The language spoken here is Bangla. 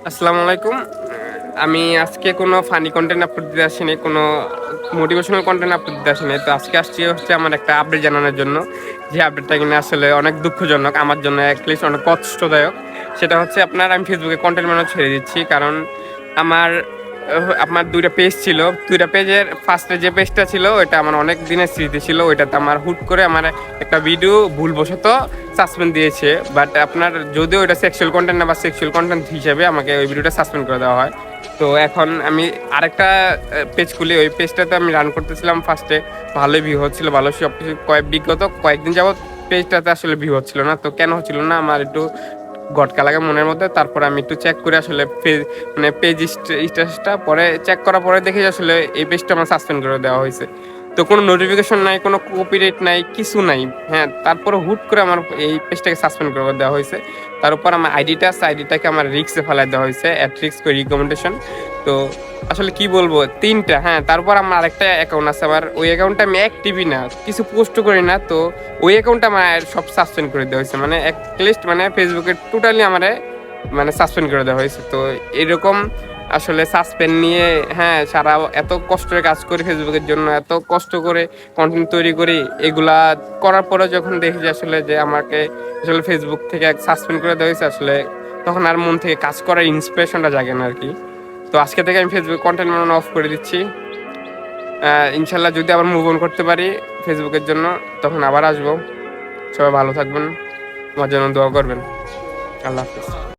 আসসালামু আলাইকুম। আমি আজকে কোনো ফানি কনটেন্ট আপলোড দিতে আসিনি, কোনো মোটিভেশনাল কনটেন্ট আপলোড দিতে আসিনি। তো আজকে আসছি হচ্ছে আমার একটা আপডেট জানানোর জন্য। যে আপডেটটা কিনা আসলে অনেক দুঃখজনক, আমার জন্য অ্যাটলিস্ট অনেক কষ্টদায়ক। সেটা হচ্ছে আমি ফেসবুকে কনটেন্ট বানানো ছেড়ে দিচ্ছি। কারণ আমার আমার ২ টা পেজ ছিল। ২ টা পেজের ফার্স্টে যে পেজটা ছিল ওইটা আমার অনেক দিনের স্মৃতি ছিল। ওইটাতে আমার হুট করে আমার একটা ভিডিও ভুলবশত সাসপেন্ড দিয়েছে। বাট আপনার যদিও এটা সেক্সুয়াল কনটেন্ট না বা সেক্সুয়াল কনটেন্ট হিসেবে আমাকে ওই ভিডিওটা সাসপেন্ড করে দেওয়া হয়। তো এখন আমি আরেকটা পেজ খুলি, ওই পেজটাতে আমি রান করতেছিলাম। ফার্স্টে ভালোই ভিউ হচ্ছিল, ভালো সব কিছু। বিগত কয়েকদিন যাবৎ পেজটাতে আসলে ভিউ হচ্ছিল না। তো কেন হচ্ছিল না আমার একটু গটকা লাগে মনের মধ্যে। তারপর আমি একটু চেক করে আসলে পেজ স্ট্যাটাসটা পরে চেক করার পরে দেখি যে আসলে এই পেজটা আমার সাসপেন্ড করে দেওয়া হয়েছে। তো কোনো নোটিফিকেশন নাই, কোনো কপিরাইট নাই, কিছু নাই। হ্যাঁ, তারপরে হুট করে আমার এই পেজটাকে সাসপেন্ড করে দেওয়া হয়েছে। তার উপর আমার আইডিটাকে আমার রিস্কে ফেলাই দেওয়া হয়েছে, অ্যাট রিস্ক রিকমেন্ডেশন। তো আসলে কি বলবো, ৩টা। হ্যাঁ, তারপর আমার আরেকটা অ্যাকাউন্ট আছে, আবার ওই অ্যাকাউন্টটা আমি অ্যাক্টিভই না, কিছু পোস্ট করি না। তো ওই অ্যাকাউন্টটা আমার সব সাসপেন্ড করে দেওয়া হয়েছে, মানে লিস্ট মানে ফেসবুকে টোটালি আমারে মানে সাসপেন্ড করে দেওয়া হয়েছে। তো এরকম আসলে সাসপেন্ড নিয়ে, হ্যাঁ, সারা এত কষ্টের কাজ করি ফেসবুকের জন্য, এত কষ্ট করে কন্টেন্ট তৈরি করি, এগুলা করার পরে যখন দেখি যে আসলে যে আমাকে আসলে ফেসবুক থেকে সাসপেন্ড করে দেওয়া হয়েছে, আসলে তখন আর মন থেকে কাজ করার ইন্সপিরেশনটা জাগে না আর কি। তো আজকে থেকে আমি ফেসবুক কন্টেন্ট বানানো অফ করে দিচ্ছি। ইনশাল্লাহ যদি আবার মুভ অন করতে পারি ফেসবুকের জন্য, তখন আবার আসবো। সবাই ভালো থাকবেন, আমার জন্য দোয়া করবেন। আল্লাহ হাফিজ।